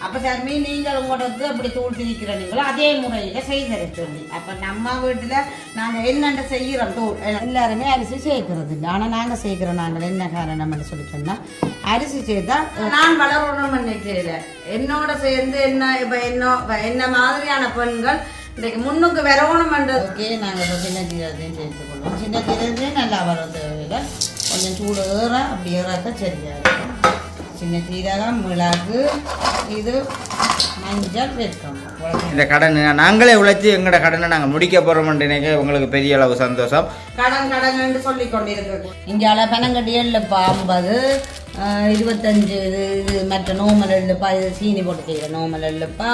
அப்போ சாமி நீங்கள் உங்களோட அப்படி தூள் திரிக்கிறீங்களோ அதே முறையில் செய்தர சொல்லி அப்போ நம்ம வீட்டில் நாங்கள் என்னென்ன செய்கிறோம் தூள் எல்லாருமே அரிசி சேர்க்கறது இல்லை ஆனால் நாங்கள் சேர்க்குறோம் நாங்கள் என்ன காரணம்னு சொல்லி சொன்னால் அரிசி சேர்த்தால் நான் வளரணும்னு நினைக்கிறேன் என்னோட சேர்ந்து என்ன மாதிரியான பெண்கள் இன்றைக்கு முன்னுக்கு வரணுமன்றதுக்கே நாங்கள் இப்போ சின்ன ஜீரகத்தையும் சேர்த்துக்கொள்வோம் சின்ன ஜீரகத்தையும் நல்லா வரும் தேவையில்லை கொஞ்சம் சூடு ஏற அப்படி ஏறாக்க சரியாக இருக்கும் சின்ன ஜீரகம் மிளகு இது மஞ்சள் வைக்கணும் இந்த கடன் நாங்களே உழைச்சி எங்களோட கடனை நாங்கள் முடிக்க போகிறோம்னு நினைக்க உங்களுக்கு பெரிய அளவு சந்தோஷம் கடன் சொல்லி கொண்டிருக்கோம் இங்கே பனங்கட்டி 50 25 இது மற்ற நோமல் எள்ளுப்பா இது சீனி போட்டு செய்கிற நோமல் எள்ளுப்பா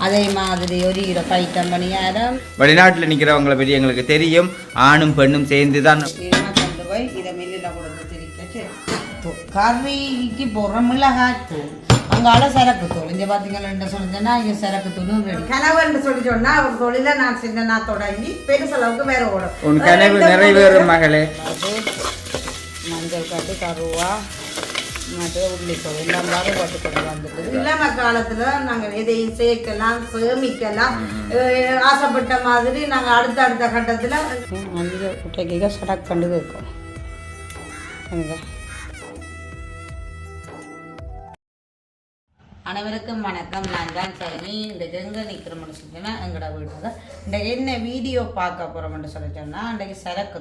அதே மாதிரி ஒரு கிலோ பைத்தம் பணியாரம் வெளிநாட்டில் நிற்கிறவங்களை பற்றி எங்களுக்கு தெரியும் ஆணும் பெண்ணும் சேர்ந்து தான் கொண்டு போய் இதை மில்லில் கொடுத்து திரிக்க கறிக்கு போடுற மிளகாய் தூள் அங்கால சரக்கு தூள் இங்கே பார்த்தீங்கன்னா சொல்லிச்சேன்னா இங்கே சரக்கு தூளும் ரெடி கனவுன்னு சொல்லி சொன்னால் அவர் தொழில நான் சின்ன தொடங்கி பெருசளவுக்கு வேற ஓடும் உன் கனவு நிறைவேறும் மகளே மஞ்சள் காட்டு கருவா மற்ற உள்ளித்தோல் எல்லாம் போட்டு கொண்டு வந்துட்டு இல்லாம காலத்துல நாங்கள் எதையும் சேர்க்கலாம் சேமிக்கலாம் ஆசைப்பட்ட மாதிரி நாங்கள் அடுத்த கட்டத்தில் மஞ்சள் குட்டைக்கு சடக் கண்டு வைக்கும் அனைவருக்கும் வணக்கம். நான் தான் சரி இந்த எங்கே நிற்கிறோம்னு சொல்லிட்டேன்னா எங்களோட வீட்டில் இந்த என்ன வீடியோ பார்க்க போகிறோம்னு சொல்லிட்டோம்னா இன்றைக்கு சரக்கு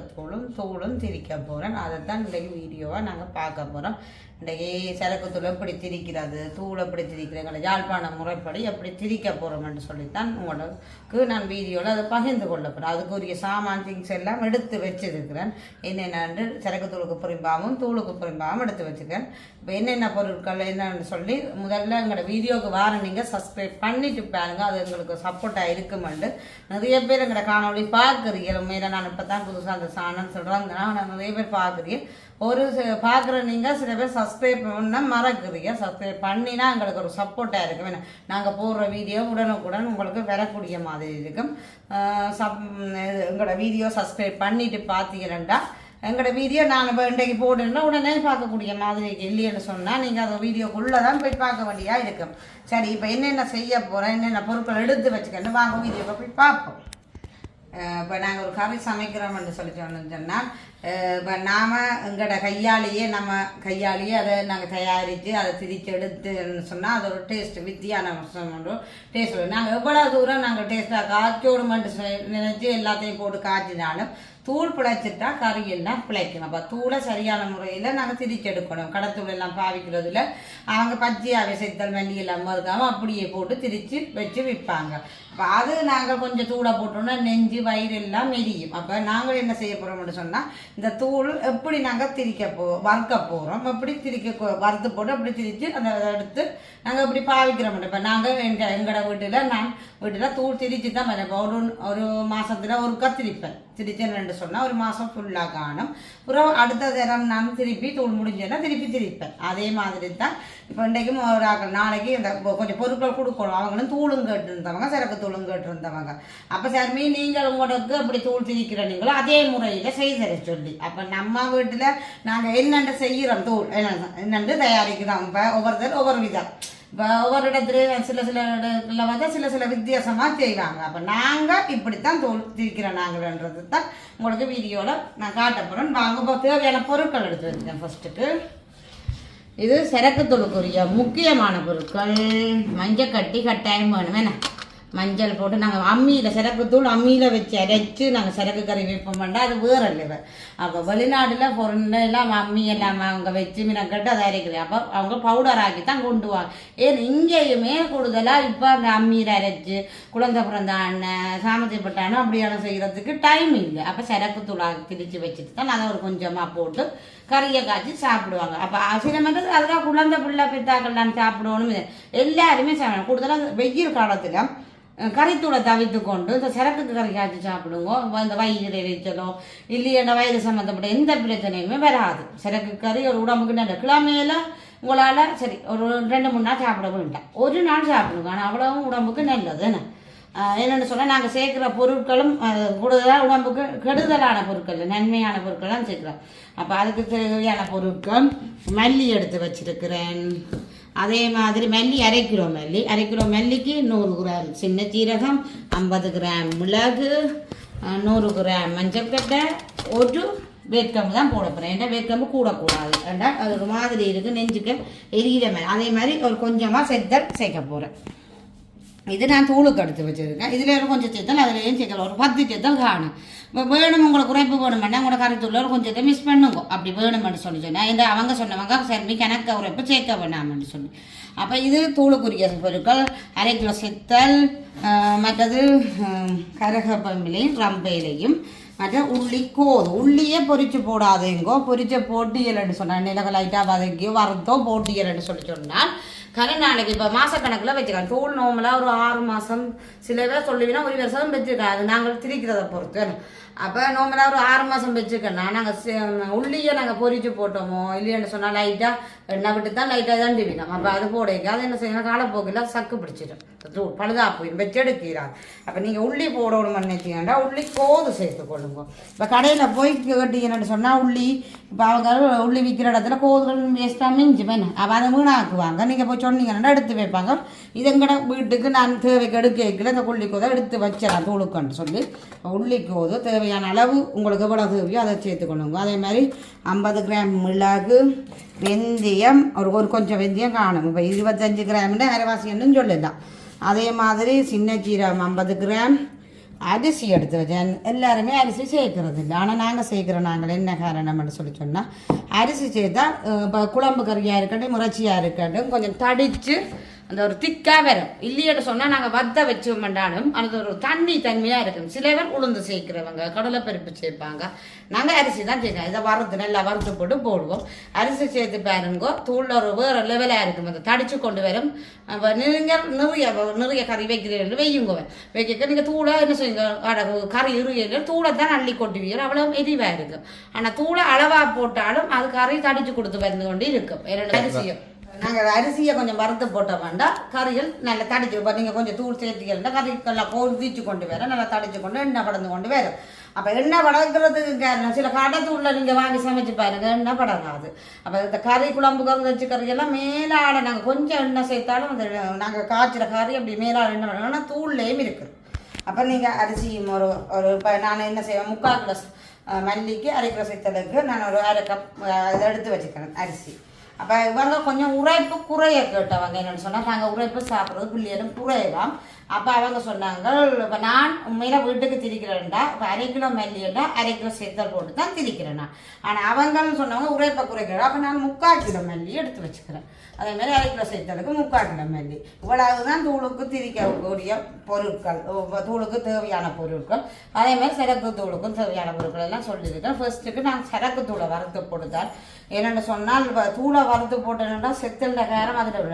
தூளும் திரிக்க போகிறேன். அதை தான் இன்றைக்கு வீடியோவாக நாங்கள் பார்க்க போகிறோம். இன்றைக்கி சரக்கு தூள் எப்படி திரிக்கிறது தூள் எப்படி திரிக்கிறது எங்களை யாழ்ப்பாண முறைப்படி எப்படி திரிக்க போகிறோம்னு சொல்லித்தான் உங்களுக்கு நான் வீடியோவில் அதை பகிர்ந்து கொள்ள போகிறேன். அதுக்குரிய சாமான் திங்ஸ் எல்லாம் எடுத்து வச்சிருக்கிறேன். என்னென்னு சரக்கு தூளுக்கு புரிம்பாவும் தூளுக்கு புரிம்பாவும் எடுத்து வச்சுருக்கேன். இப்போ என்னென்ன பொருட்கள் என்னன்னு சொல்லி முதல்ல எங்களோட வீடியோவுக்கு வார நீங்கள் சப்ஸ்கிரைப் பண்ணிட்டு பாருங்க. அது எங்களுக்கு சப்போர்ட்டாக இருக்குமெண்டு நிறைய பேர் எங்களோட காணொலி பார்க்குறீங்க. உண்மையில நான் இப்போ தான் புதுசாக அந்த சாணம் சொல்கிறாங்க. ஆனால் நிறைய பேர் பார்க்குறீங்க. ஒரு பார்க்குற நீங்கள் சில பேர் சப்ஸ்கிரைப் பண்ண மறக்குறீங்க. சப்ஸ்கிரைப் பண்ணினா எங்களுக்கு ஒரு சப்போர்ட்டாக இருக்கும். ஏன்னா நாங்கள் போடுற வீடியோ உடனுக்குடன் உங்களுக்கு வரக்கூடிய மாதிரி இருக்கும். எங்களோட வீடியோ சப்ஸ்கிரைப் பண்ணிட்டு பார்த்தீங்கன்னா எங்களோட வீடியோ நான் இன்றைக்கு போட்டுன்னா உடனே பார்க்கக்கூடிய மாதிரி இல்லைன்னு சொன்னால் நீங்கள் அந்த வீடியோக்குள்ளே தான் போய் பார்க்க வேண்டியதாக இருக்கும். சரி, இப்போ என்னென்ன செய்ய போகிறேன் என்னென்ன பொருட்கள் எடுத்து வச்சுக்கணும் வாங்க வீடியோவை போய் பார்ப்போம். இப்போ நாங்கள் ஒரு கறி சமைக்கிறோம்னு சொல்லி சொன்னால் இப்போ நாம் எங்களோட கையாலேயே அதை நாங்கள் தயாரித்து அதை திரிச்சு எடுத்துன்னு சொன்னால் அது ஒரு டேஸ்ட்டு வித்தியாசம் டேஸ்ட். நாங்கள் எவ்வளோ தூரம் நாங்கள் டேஸ்ட்டாக காய்ச்சோடுமென்று நினச்சி எல்லாத்தையும் போட்டு காய்ச்சினாலும் தூள் பிழைச்சிட்டா கறி எல்லாம் பிழைக்கணும். அப்போ தூளை சரியான முறையில் நாங்கள் திரிச்சு எடுக்கணும். கடத்தூள் எல்லாம் பாவிக்கிறதுல அவங்க பச்சையாகவே செத்தல் மல்லி எல்லாம் இருக்காமல் அப்படியே போட்டு திரிச்சு வச்சு விற்பாங்க. அப்போ அது நாங்கள் கொஞ்சம் தூளை போட்டோம்னா நெஞ்சு வயிறு எல்லாம் மெரியும். அப்போ நாங்கள் என்ன செய்ய போகிறோம்னு சொன்னால் இந்த தூள் எப்படி நாங்கள் வறுக்க போகிறோம் எப்படி வறுத்து போட்டு அப்படி திரிச்சு அந்த எடுத்து நாங்கள் இப்படி பாவிக்கிறோம். இப்போ நாங்கள் எங்களோட வீட்டில் தூள் திரிச்சு தான் ஒரு மாதத்தில் ஒருக்கா திரிச்சேன்னு சொன்னால் ஒரு மாதம் ஃபுல்லாக காணும். அப்புறம் அடுத்த தரம் நான் திருப்பி தூள் முடிஞ்சேன்னா திருப்பி திரிப்பேன். அதே மாதிரி தான் இப்போ இன்றைக்கும் ஒரு நாளைக்கு இந்த கொஞ்சம் பொருட்கள் கொடுக்கணும். அவங்களும் தூளும் கேட்டுருந்தவங்க சரக்கு தூளும் கேட்டுருந்தவங்க. அப்போ சாமி நீங்கள் உங்களுக்கு அப்படி தூள் திரிக்கிறீங்களோ அதே முறையில் செய்தர சொல்லி அப்போ நம்ம வீட்டில் நாங்கள் என்னென்ன செய்கிறோம் தூள் என்னென்று தயாரிக்கிறோம். இப்போ ஒவ்வொருத்தர் ஒவ்வொரு விதம். இப்போ ஒவ்வொரு இடத்துல சில இடத்துல வந்து சில வித்தியாசமாக செய்வாங்க. அப்போ நாங்கள் இப்படித்தான் தூள் திரிக்கிறோம் நாங்கள்ன்றது தான் உங்களுக்கு வீடியோவில் நான் காட்ட போகிறேன். வாங்க தேவையான பொருட்கள் எடுத்து வச்சுக்கேன். ஃபஸ்ட்டுக்கு இது சரக்கு தூளுக்குரிய முக்கியமான பொருட்கள். மஞ்சள் கட்டாயம் வேணும். வேணா மஞ்சள் போட்டு நாங்கள் அம்மியில் சரக்கு தூள் அம்மியில் வச்சு அரைச்சி நாங்கள் சரக்கு கறி வைப்போம் பண்ணால் அது வேற இல்லை. அப்போ வெளிநாட்டில் பொருளெல்லாம் அம்மி எல்லாம் அவங்க வச்சு மினக்கட்டு அதை அரைக்கிறேன். அப்போ அவங்க பவுடர் ஆக்கி தான் கொண்டு வாங்க. இங்கேயுமே கூடுதலாக இப்போ அந்த அம்மியில் அரைச்சி குழந்தை பிறந்த அண்ணன் சாமத்தியப்பட்ட அண்ணன் அப்படியான செய்கிறதுக்கு டைம் இல்லை. அப்போ சரக்கு தூளாக திரிச்சு வச்சுட்டு தான் அதை ஒரு கொஞ்சமாக போட்டு கறியை காய்ச்சி சாப்பிடுவாங்க. அப்போ சில மாதிரி அதெல்லாம் குழந்தை பிள்ளை பித்தாக்கள்லாம் சாப்பிடணும். எல்லாருமே சாப்பிடணும். கூடுதலாக வெயில் காலத்தில் கறித்தூளை தவிர்த்து கொண்டு இந்த சரக்குக்கு கறி காய்ச்சி சாப்பிடுவோம். இந்த வயிறு எரிச்சலோ இல்லையா வயிறு சம்மந்தப்பட்ட எந்த பிரச்சனையுமே வராது. சரக்கு கறி ஒரு உடம்புக்கு நல்ல கிழமையில உங்களால் சரி ஒரு 2-3 நாள் சாப்பிட வேண்டாம். ஒரு நாள் சாப்பிடுங்க. ஆனால் அவ்வளவும் உடம்புக்கு நல்லது. என்னென்னு சொன்னால் நாங்கள் சேர்க்குற பொருட்களும் கூடுதலாக உடம்புக்கு கெடுதலான பொருட்கள் நன்மையான பொருட்கள்லாம் சேர்க்குறோம். அப்போ அதுக்கு தேவையான பொருட்கள் மல்லி எடுத்து வச்சிருக்கிறேன். அதே மாதிரி மல்லி 1/2 கிலோ மல்லி 1/2 கிலோ மல்லிக்கு 100 கிராம் சின்ன சீரகம் 50 கிராம் மிளகு 100 கிராம் மஞ்சள் கட்டை ஒரு வேர்க்கம்பு தான் போட போகிறேன். ஏன்னா வேர்க்கம்பு கூடக்கூடாது, ஏன்னா அது ஒரு மாதிரி இருக்குது நெஞ்சுக்கு எரிகிற மாதிரி. அதே மாதிரி ஒரு கொஞ்சமாக செத்தல் சேர்க்க போகிறேன். இது நான் தூளுக்கு எடுத்து வச்சுருக்கேன். இதில் கொஞ்சம் சேர்த்தல் அதுலேயும் சேர்க்கலாம், ஒரு 10 சேர்த்தல் காணும். இப்போ வேணும் உங்களுக்கு குறைப்பு வேணுமென்னா உங்களோட கருத்துள்ள ஒரு கொஞ்சத்தை மிஸ் பண்ணுங்க. அப்படி வேணுமென்னு சொல்லி சொன்னேன். இந்த அவங்க சொன்னவங்க சரி கணக்க உரைப்பு சேர்க்க வேணாம்னு சொல்லி. அப்போ இது தூளுக்குரிய பொருட்கள் 1/2 கிலோ செத்தல், மற்றது கரகப்பம்பிலையும் ரம்பையிலையும், மற்ற உள்ளி கோது. உள்ளியே பொரிச்சு போடாதேங்கோ, பொரிச்ச போட்டியல்னு சொன்னால் நிலக லைட்டாக வதக்கியோ வறுத்தோ போட்டியல்னு சொல்லி சொன்னால் நாளைக்கு இப்போ மாதக்கணக்கில் வச்சுக்கலாம். தூள் நோம்பலாக ஒரு 6 மாதம் சில பேர் சொல்லுவீங்கன்னா 1 வருஷம் வச்சுருக்கேன். அது நாங்கள் திரிக்கிறத பொறுத்து. அப்போ நோம்பலாக ஒரு 6 மாதம் வச்சுக்கோன்னா நாங்கள் உள்ளியை நாங்கள் பொரிச்சு போட்டோமோ இல்லைன்னு சொன்னால் லைட்டாக எண்ணெய் விட்டு தான் லைட்டாக தான் டிவினோம். அப்போ அது போடைக்கு அது என்ன செய்யணும், காலப்போக்கில் சக்கு பிடிச்சிடும், தூள் பழுதா போய் வச்செடுக்கிறாங்க. அப்போ நீங்கள் உள்ளி போடணும்னு நினைச்சிங்கன்னா உள்ளி கோது சேர்த்து கொள்ளுங்க. இப்போ கடையில் போய் கேட்டீங்கன்னு சொன்னால் உள்ளி இப்போ அவங்க உள்ளி விற்கிற இடத்துல கோதுகள் வேஸ்ட்டாக மிஞ்சி வேணும். அப்போ அதை வீணாக்குவாங்க. நீங்கள் போய் சொன்னீங்கன்னா எடுத்து வைப்பாங்க. இதங்கட வீட்டுக்கு நான் தேவைக்கு எடுக்கல இந்த உள்ளி கோதை எடுத்து வச்சிடலாம் தூளுக்குன்னு சொல்லி. உள்ளி கோது தேவையான அளவு உங்களுக்கு எவ்வளோ தேவையோ அதை சேர்த்துக்கணுங்க. அதே மாதிரி 50 கிராம் மிளகு, வெந்தயம் ஒரு கொஞ்சம் வெந்தயம் காணும். இப்போ 25 கிராம்னு அரைவாசின்னு சொல்லலாம். அதே மாதிரி சின்ன சீரகம் 50 கிராம், அரிசி எடுத்து வச்சேன். எல்லாருமே அரிசி சேர்க்கறது இல்லை, ஆனால் நாங்கள் சேர்க்குறோம். நாங்கள் என்ன காரணம்னு சொல்லி சொன்னால் அரிசி சேர்த்தா இப்போ குழம்பு கறியாக இருக்கட்டும் முறைச்சியாக இருக்கட்டும் கொஞ்சம் தடித்து அந்த ஒரு திக்காக வரும். இல்லைன்னு சொன்னால் நாங்கள் வத்த வச்சு வேண்டாலும் அது ஒரு தன்மையாக இருக்கும். சில பேர் உளுந்து சேர்க்கிறவங்க கடலைப்பருப்பு சேர்ப்பாங்க. நாங்கள் அரிசி தான் சேர்க்கோம். இதை வறுத்து நல்லா வறுத்து போட்டு போடுவோம். அரிசி சேர்த்து பாருங்கோ, தூளில் ஒரு வேறு லெவலாக இருக்கும். அதை தடிச்சு கொண்டு வரும். நிறைய கறி வைக்கிறீர்கள் வையுங்க. வைக்க நீங்கள் தூளை என்ன செய்யுங்க, கறி இருக்கையில் தூளை தான் அள்ளி கொட்டுவீங்க, அவ்வளோ எரிவாக இருக்கும். ஆனால் தூளை அளவாக போட்டாலும் அது கறி தடிச்சு கொடுத்து வந்து கொண்டு இருக்கும். அரிசியும் நாங்கள் அரிசியை கொஞ்சம் வறுத்து போட்ட வேண்டாம், கறிகள் நல்லா தடிச்சு. இப்போ நீங்கள் கொஞ்சம் தூள் சேர்த்திக்கலன்னா கறிக்கெல்லாம் கொதிச்சு கொண்டு வர நல்லா தடிச்சு கொண்டு எண்ணெய் படந்து கொண்டு வரும். அப்போ எண்ணெய் படங்கிறதுக்கு காரணம் சில கடத்தூளில் நீங்கள் வாங்கி சமைச்சு பாருங்க, எண்ணெய் படங்காது. அப்போ இந்த கறி குழம்பு வச்சு கறியெல்லாம் மேலாட நாங்கள் கொஞ்சம் எண்ணெய் சேர்த்தாலும் அந்த நாங்கள் காய்ச்சிற கறி அப்படி மேலாட எண்ணெய் பண்ணோம்னா தூள்லேயும் இருக்குது. அப்போ நீங்கள் அரிசியும் ஒரு இப்போ நான் என்ன செய்வேன், 3/4 கிலோ மல்லிக்கு 1/2 கிலோ செத்தலுக்கு நான் ஒரு 1/2 கப் இதை எடுத்து வச்சுக்கிறேன் அரிசி. அப்போ இவங்க கொஞ்சம் உரைப்பு குறைய கேட்டவங்க என்னென்னு சொன்னால் நாங்கள் உரைப்பு சாப்பிட்றது பிள்ளைகளும் குறையலாம். அப்போ அவங்க சொன்னாங்க, இப்போ நான் உண்மையில் வீட்டுக்கு திரிக்கிறேன்டா, இப்போ 1/2 கிலோ மல்லியண்டா 1/2 கிலோ செத்தல் போட்டு தான் திரிக்கிறேன் நான். ஆனால் அவங்கன்னு சொன்னவங்க உரைப்பை குறைக்கிறேன். அப்போ நான் 3/4 கிலோ மல்லி எடுத்து வச்சுக்கிறேன். அதேமாதிரி 1/2 கிலோ செத்தலுக்கு 3/4 கிலோ மல்லி. இவ்வளவு தான் தூளுக்கு திரிக்கக்கூடிய பொருட்கள், தூளுக்கு தேவையான பொருட்கள். அதேமாதிரி சரக்கு தூளுக்கும் தேவையான பொருட்கள் எல்லாம் சொல்லியிருக்கேன். ஃபர்ஸ்ட்டுக்கு நான் சரக்கு தூளை வறுத்து போட்டுதான். என்னென்னு சொன்னால் தூளை வறுத்து போட்டேன்னா செத்தல்ட காரம் அதில்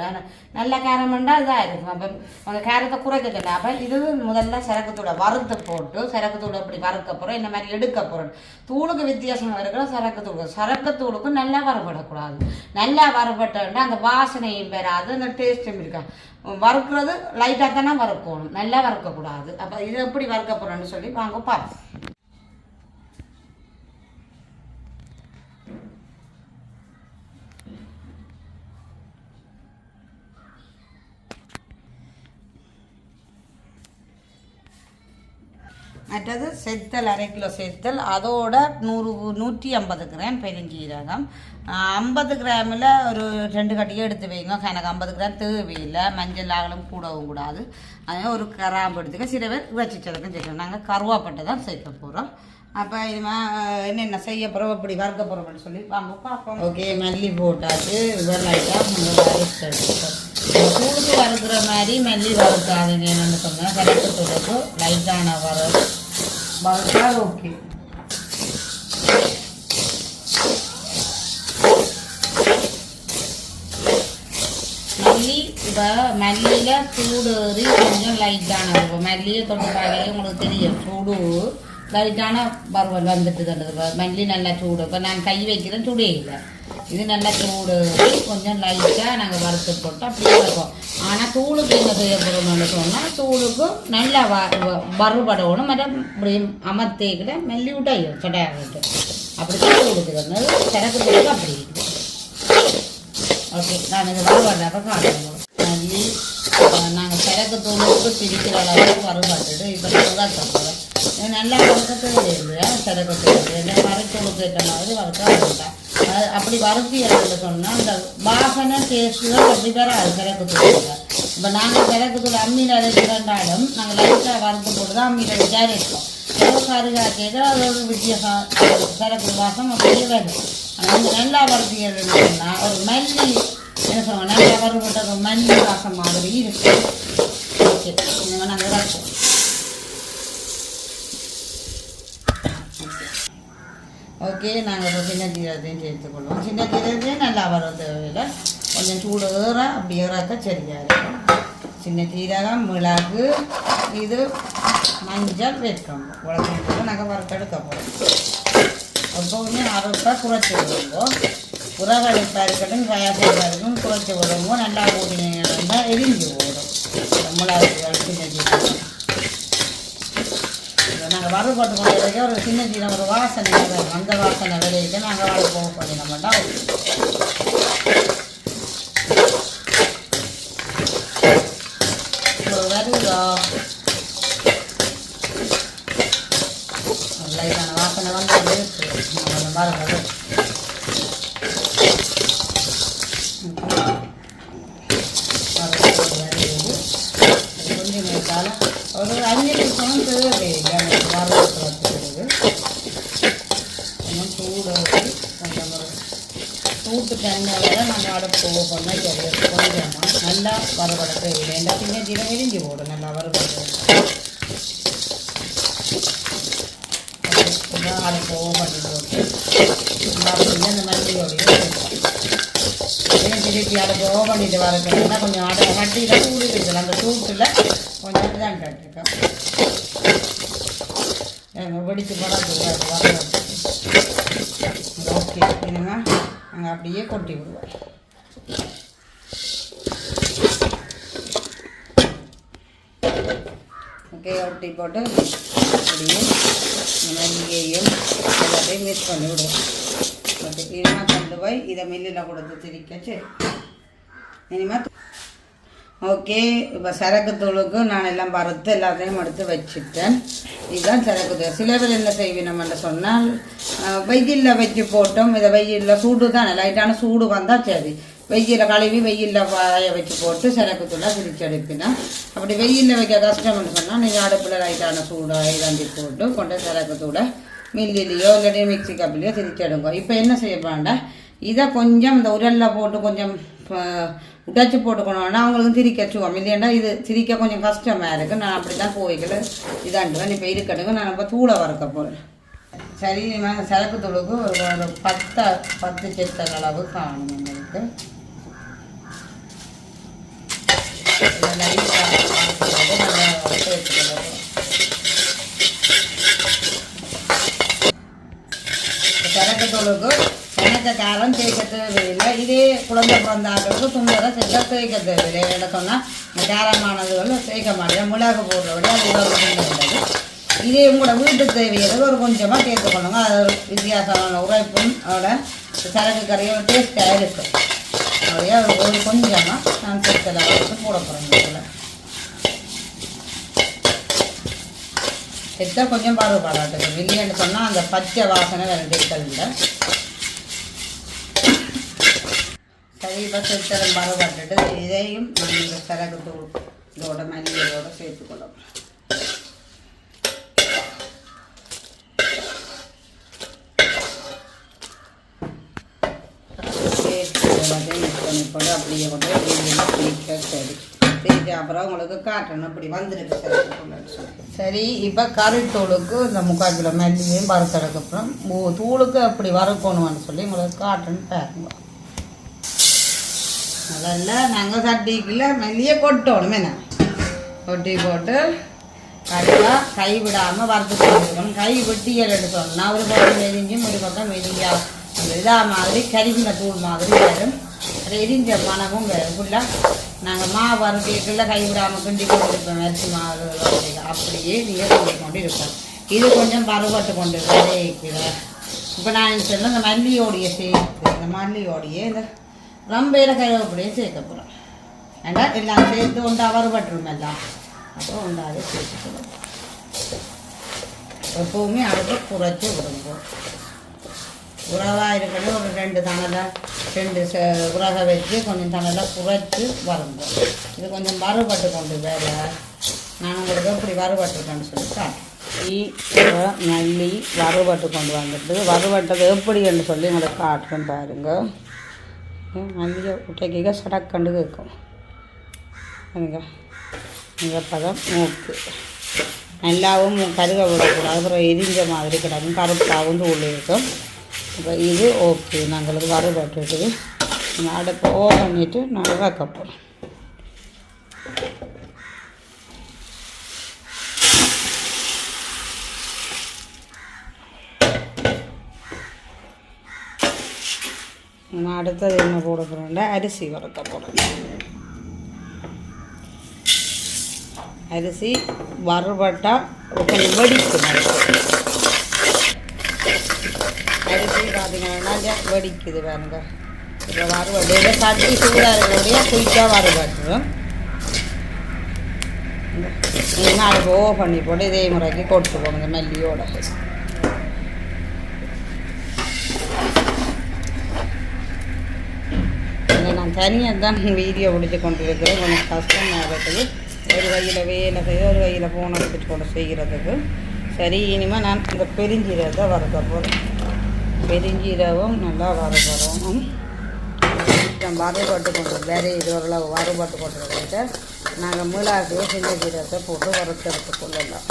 நல்ல காரம்ண்டா இதாக இருக்கும். அப்போ அந்த காரத்தை குறைக்க சொன்னேன். அப்போ இது முதல்ல சரக்கு தூளை வறுத்து போட்டு சரக்கு தூளை அப்படி வறுக்க போகிறோம், இந்த மாதிரி எடுக்க போகிறோம். தூளுக்கு வித்தியாசமாக இருக்கிற சரக்கு தூளுக்கும் நல்லா வறுபடக்கூடாது. நல்லா வறுபட்டோன்னா அந்த வாசனையும் பெறாது, அந்த டேஸ்ட்டும் இருக்கா. வறுக்கிறது லைட்டாக தானே வறுக்கணும், நல்லா வறுக்கக்கூடாது. அப்போ இது எப்படி வறுக்க போகிறோன்னு சொல்லி வாங்க பார்ப்போம். மற்றது செத்தல் 1/2 கிலோ செத்தல், அதோட 150 கிராம் பெருஞ்சீரகம், 50 கிராமில் ஒரு 2 கட்டியை எடுத்து வைங்க. எனக்கு 50 கிராம் தேவையில்லை, மஞ்சள் ஆகலும் கூடவும் கூடாது. அதே ஒரு கிராம்பு எடுத்துக்க. சில பேர் வச்சிச்சதுக்கும் சேர்க்கணும். நாங்கள் கருவாப்பட்டை தான் சேர்க்க போகிறோம். அப்போ இது என்னென்ன செய்ய போகிறோம், இப்படி வறுக்க போகிறோம்னு சொல்லி வாங்க பார்ப்போம். ஓகே, மல்லி போட்டாச்சு. லைட்டாக தூளுக்கு வறுக்கிற மாதிரி மல்லி வறுக்காதுங்க. என்னென்னு சொன்னால் கரெக்டு தூளுக்கு லைட்டான வறுத்தா ஓகே. மல்லி இப்போ மல்லியில் சூடு கொஞ்சம் லைட்டான இப்போ மல்லியை தொட்டு பார்க்கவே உங்களுக்கு தெரியும் சூடு லைட்டான பருவல் வந்துட்டு தண்டது. மல்லி நல்லா சூடு. இப்போ நான் கை வைக்கிறேன், சூடே இல்லை. இது நல்லா சூடு கொஞ்சம் லைட்டாக நாங்கள் வறுத்து போட்டு அப்படியே வைப்போம். ஆனால் தூளுக்கு என்ன செய்ய போகிறோம்னு சொன்னால் தூளுக்கு நல்லா வறுபடணும். மற்ற இப்படி அமர்த்திக்கிட்ட மல்லி விட்டாயும் சடையாகிட்டு அப்படி தான் தூளுக்கு தந்தது. சரக்கு தூளுக்கு அப்படி இருக்குது. ஓகே நான் இது வறுபடுறப்ப காட்டுறோம். மல்லி நாங்கள் சரக்கு தூளுக்கு பிரிக்கிற அளவுக்கு வறுபட்டுட்டு இப்போ வறுக்க இது நல்லா வறுக்கவே இல்லையா சரக்கு தூள் இந்த மரத்தூளுக்கு ஏற்ற மாதிரி வறுக்க வேண்டாம். அது அப்படி வறுத்தியல்னு சொன்னால் அந்த வாசனை டேஸ்ட்டு தான் அப்படி வராது சரக்கு தூள். இப்போ நாங்கள் சரக்கு தூள் அம்மியில் அரைச்சிருந்தாலும் நாங்கள் லைட்டாக வறுத்து போட்டு தான் அம்மியில் வச்சு அரைப்போம். கருகாச்சேது அது ஒரு வித்தியாசம் சரக்கு வாசம் அப்படியே வரும். ஆனால் நல்லா வறுத்தியல்னு சொன்னால் ஒரு மல்லி என்ன சொல்லுவாங்க நல்லா வறுபட்ட ஒரு மல்லி வாசம் மாதிரி இருக்கும். ஓகே இனிமேல் நாங்கள் வறுப்போம். ஓகே நாங்கள் இப்போ சின்ன ஜீரகத்தையும் சேர்த்துக்கொள்வோம். சின்ன ஜீரகத்தையும் நல்லா வரும் தேவையில்லை. கொஞ்சம் சூடு ஏற அப்படி ஏறாக்க சரியாக இருக்கும். சின்ன ஜீரகம் மிளகு இது மஞ்சள் வைக்கணும். உலகம் நாங்கள் வறுத்தெடுக்க போகிறோம். எப்போவுமே அறுப்பா குறைச்சி விடுவோம். உரவழிப்பாக இருக்கட்டும் வயசாக இருக்கும் குறைச்சி விடுவோம். நல்லா கூட்டினீங்கன்னா எரிஞ்சு போடும் மிளகு சின்ன ஜீரகம். நாங்கள் வறுபட்டு கொண்டு ஒரு சின்ன ஜீரம் ஒரு வாசனை வரும். அந்த வாசனை விளையிட்டு நாங்கள் வறு போக பண்ணிட மாட்டோம். வருதோ லைட்டான வாசனை வந்து வறுபடு கொஞ்சம் நேரத்தால் ஒரு 5 நிமிஷம் தேவையில்லை. வரவேற்கிறது கொஞ்சம் சூடு கொஞ்சம் ஒரு சூட்டு தண்ணியோட நம்ம அடுப்பு பண்ணால் சரி கொஞ்சமாக நல்லா வறுபட தேவையில்லை. எல்லா சின்ன ஜீரம் எரிஞ்சு போடும் நல்லா வறுபடுறது. அடுப்பு பண்ணி போட்டு இந்த மல்லியோடையும் திருப்பி அடுப்பு பண்ணிட்டு வரதுன்னா கொஞ்சம் அடுப்பு கட்டியில் சூடு இருக்குது. அந்த சூட்டில் கொஞ்சம் தான் கட்டிருக்கோம். வெடிச்சு போனால் ஓகே என்னங்க நாங்கள் அப்படியே கொட்டி விடுவோம். ஓகே ஒட்டி போட்டு அப்படியே மல்லியையும் எல்லாத்தையும் மிக்ஸ் பண்ணி விடுவோம். ஓகே இனிமேல் கொண்டு போய் இதை மில்லில் கொடுத்து திரிக்க சரி இனிமேல். ஓகே இப்போ சரக்கு தூளுக்கு நான் எல்லாம் வறுத்து எல்லாத்தையும் எடுத்து வச்சுட்டேன். இதுதான் சரக்கு தூள். சில பேர் என்ன செய்வினோம்னு சொன்னால் வெயிலில் வச்சு போட்டோம். இதை வெயிலில் சூடு தானே லைட்டான சூடு வந்தால் சரி வெயிலில் கழுவி வெயிலில் காய வச்சு போட்டு சரக்கு தூளாக பிரித்து எடுப்பினா. அப்படி வெயிலில் வைக்க கஷ்டம்னு சொன்னால் நீங்கள் அடுப்பில் லைட்டான சூடாக இறங்கி போட்டு கொண்டு சரக்கு தூளை மில்லிலையோ இல்லாட்டி மிக்சி கப்பிலையோ திரிச்சு எடுங்க. இப்போ என்ன செய்ய வேண்டாம் இதை கொஞ்சம் இந்த உரலில் போட்டு கொஞ்சம் உடைச்சி போட்டுக்கணும்னா அவங்களுக்கு திரிக்கச்சுவோம் இல்லையாண்டா இது திரிக்க கொஞ்சம் கஷ்டமாக இருக்குது. நான் அப்படி தான் போய்க்கல இதாண்டுவேன். இப்போ இருக்கட்டுங்க நான் இப்போ தூளை வறுக்க போகிறேன். சரி சரக்கு தூளுக்கு ஒரு 10 செத்த அளவு காணும் எங்களுக்கு. சரக்கு தூளுக்கு எனக்கு காரம் தேய்க்க தேவையில்லை. இதே குழந்தை பிறந்தாக்களுக்கு துண்டரை செஞ்சா தேய்க்க தேவையில்லை. என்ன சொன்னால் இந்த காரமானதுகள் தேய்க்க மாட்டேன். மிளகு போடுறபடி அது உள்ளது. இதே உங்களோட வீட்டு தேவையிறது ஒரு கொஞ்சமாக சேர்த்துக்கணுங்க. அது ஒரு வித்தியாசமான உரைப்பும் அதோட சரக்கு கறியோட டேஸ்ட்டாக இருக்கும். அப்படியே ஒரு கொஞ்சமாக நான் சேர்த்தல வளர்த்து போட போகிறேன். இதில் சேர்த்தா கொஞ்சம் பாடுபாடாட்டுக்கு இல்லைன்னு சொன்னால் அந்த பச்சை வாசனை வேறு தேக்கல்ல. சரி இப்போ சேர்த்தரம் பாடுபாட்டுட்டு இதையும் நான் இந்த சரக்கு தூள் இதோட மல்லியோட சேர்த்துக்கொள்ள போட்டு அப்படியே கொண்டு பிடிக்க சரி பிடிக்க அப்புறம் உங்களுக்கு காட்டணும் இப்படி வந்துருக்கு சரி. சரி இப்போ கறித்தூளுக்கு இந்த 3/4 கிலோ மல்லியையும் வறுத்ததுக்கப்புறம் தூளுக்கு அப்படி வறுக்கணும்னு சொல்லி உங்களுக்கு காட்டணும் பாருங்க. முதல்ல நாங்கள் சட்டிக்குள்ள மல்லியை கொட்டணும். என்ன கொட்டி போட்டு கடுவாக கை விடாமல் வறுத்து போட்டுக்கணும். கை வெட்டியல் சொன்னால் ஒரு பக்கம் மெதிஞ்சும் ஒரு பக்கம் மெதிஞ்சா அந்த இதாக மாதிரி கருகின தூள் மாதிரி வரும். அது எரிஞ்ச மனமும் வரும். ஃபுல்லாக நாங்கள் மாவு வறுக்கைக்குள்ள கை விடாமல் கிண்டி கொண்டிருப்போம். அரிசி மாவு அப்படியே நீங்கள் கிண்டி கொண்டு இருப்போம். இது கொஞ்சம் பருவட்டு கொண்டு வரைக்கிற இப்போ நான் சொல்ல இந்த மல்லியோடைய சேர்த்து இந்த மல்லியோடைய இந்த ரம்பையில் கருவேப்பிலையை சேர்க்க போகிறோம். ஏன்னா எல்லாம் சேர்த்து ஒன்றா வறுபட்டுரும் எல்லாம். அப்போ ஒன்றாவே சேர்த்துக்கணும். எப்போவுமே அடுப்பை குறைச்சி விடுங்க. உறவாக இருக்கணும். ஒரு 2 தணலை 2 உரகை வச்சு கொஞ்சம் தணலை குறைச்சி வருங்க. இது கொஞ்சம் வறுபட்டு கொண்டு வேறு நான் உங்களுக்கு எப்படி வறுபட்டுருக்கேன்னு சொல்லி காட்டுறேன். நல்லி வறுபட்டு கொண்டு வந்துட்டு வறுபட்டது எப்படின்னு சொல்லி உங்களுக்கு காட்டுறேன் பாருங்க. நல்லியை விட்டைக்க சடக்கண்டு கேட்கும். எனக்கு இந்த பதம் மூக்கு நல்லாவும் கருக விடக்கூடாது. அப்புறம் எரிஞ்ச மாதிரி கிடக்கும். கருப்பாகவும் தூள் இருக்கும். இப்போ இது ஓகே. நாங்களுக்கு வறுபட்டுட்டு அடுப்பை பண்ணிவிட்டு நாங்கள் வைக்க போகிறோம். நான் அடுத்தது என்ன போட போகிறேன்டா அரிசி வறுக்க போகிறேன். அரிசி வறுபட்டால் கொஞ்சம் வெடிக்கும். அரிசி பார்த்தீங்கன்னா வெடிக்குது பாருங்க. இப்போ வறுபட்டு சட்டி சூடாக இருக்கிறபடியா குயிக்காக வறுபட்டுரும். நீங்கள் அடுப்பு பண்ணி போட்டு இதே முறைக்கு கொட்டு போடுங்க மல்லியோட. நான் தனியாக தான் வீடியோ பிடிச்சி கொண்டு இருக்கிறேன். கொஞ்சம் கஷ்டமாக இருக்குது. ஒரு கையில் வேலை செய்ய ஒரு கையில் ஃபோனை எடுத்துட்டு கொண்டு செய்கிறதுக்கு. சரி, இனிமேல் நான் இந்த பெருஞ்சீரகத்தை வறுக்க போகிறேன். பெருஞ்சீரகம் நல்லா வறுபடணும். வறுபட்டு கொண்டு வேறு இது ஓரளவு வறுபட்டு கொண்டுக்கிட்ட நாங்கள் மிளகு சின்ன ஜீரகத்தை போட்டு வறுத்தெடுத்து கொள்ளலாம்.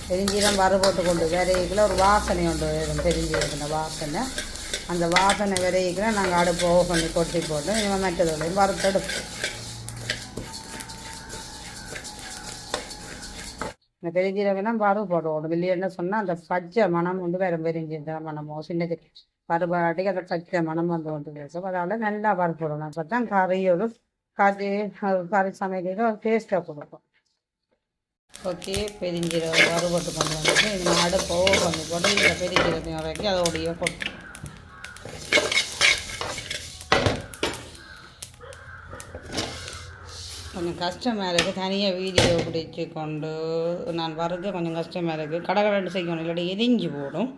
பெருஞ்சீரம் வறுபட்டு கொண்டு விரையில ஒரு வாசனை உண்டு வரும். பெருஞ்சீரத்தின வாசனை, அந்த வாசனை விரையில நாங்கள் அடுப்பு பண்ணி கொட்டி போட்டு இவன் மற்றதோடையும் வறுத்தெடுப்போம். இந்த பெருஞ்சீரகம்லாம் வறுபடணும். இல்லைன்னு சொன்னால் அந்த பச்சை மனம் வந்து வேறு பெருஞ்சீர மனமோ சின்ன வறுபாட்டிக்கு அந்த பச்சை மனம் வந்து கொண்டு இருக்கும். அதால் நல்லா வறுபடணும். அப்போ தான் கறியோடு கறி சமைக்கிற ஒரு டேஸ்ட்டாக கொடுக்கும். ஓகே, பெருஞ்சீரகம் வறுபட்டு கொண்டு வந்துட்டு இந்த அடுப்போ பண்ணி போட்டு இந்த பெருஞ்சீரகம் வரைக்கும் அதோடைய கொட்டு. கொஞ்சம் கஷ்டமாக இருக்குது. தனியாக வீடியோ பிடிச்சி கொண்டு நான் வறுக்க கொஞ்சம் கஷ்டமாக இருக்குது. கடகடன்னு செய்யணும், இல்லாட்டி எரிஞ்சு போடும்.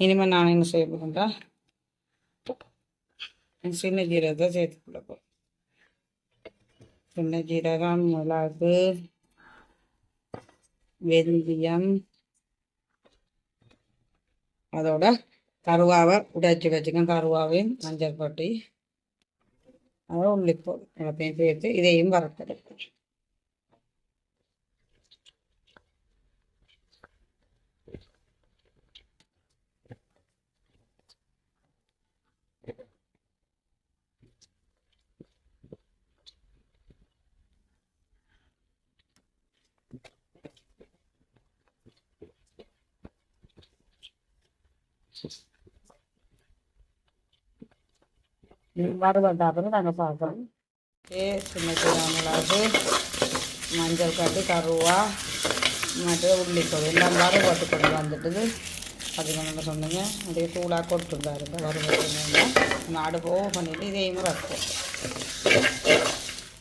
இனிமேல் நான் என்ன செய்ய போகிறேன்டா சின்ன ஜீரகத்தை சேர்த்துக்கொள்ள போகிறேன். சின்ன ஜீரகம், மிளகு, வெந்தயம், அதோட கருவாவை உடைச்சி வச்சுக்கேன். கருவாவையும் மஞ்சள் கொட்டி அதை உள்ளிப்போம் எல்லாத்தையும் சேர்த்து இதையும் வறுத்தெடுப்போம். வறுபட்டாப்புறம் நாங்கள் பார்க்குறோம். சின்ன மிளகு, மஞ்சள் கட்டு, கருவா மற்ற உள்ளிப்போம் எல்லாம் வறுபட்டு கொண்டு வந்துட்டுது. அதுக்கு என்ன சொன்னீங்க, அப்படியே சூடாக கொட்டுருந்தாரு. வறுபட்டு நம்ம அடுப்பு பண்ணிவிட்டு இதையும் ரப்போம்.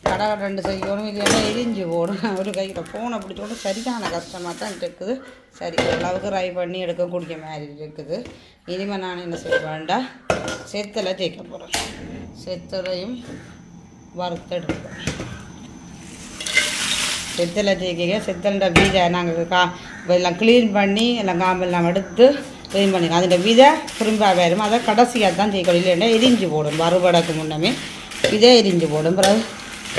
கடை 2 செய்யணும். இல்லைன்னா எரிஞ்சு போடும். ஒரு கையில் ஃபோனை பிடிச்சோட சரியான கஷ்டமாக தான் இருக்குது. சரி, ஓரளவுக்கு ரை பண்ணி எடுக்க குடிக்க மாதிரி இருக்குது. இனிமேல் நான் என்ன செய்ய வேண்டாம், செத்தலை தேய்க்க போகிறேன். செத்தலையும் வறுத்தெடுப்போம். செத்தலை தேய்க்க செத்தலோட வீதை நாங்கள் எல்லாம் க்ளீன் பண்ணி எல்லாம் காம்பெல்லாம் எடுத்து க்ளீன் பண்ணி அதில் விதை திரும்ப வேறும் அதை கடைசியாக தான் தேய்க்கணும். இல்லைன்னா எரிஞ்சு போடும். வறுபடக்கு முன்னமே விதை எரிஞ்சு போடும். பிறகு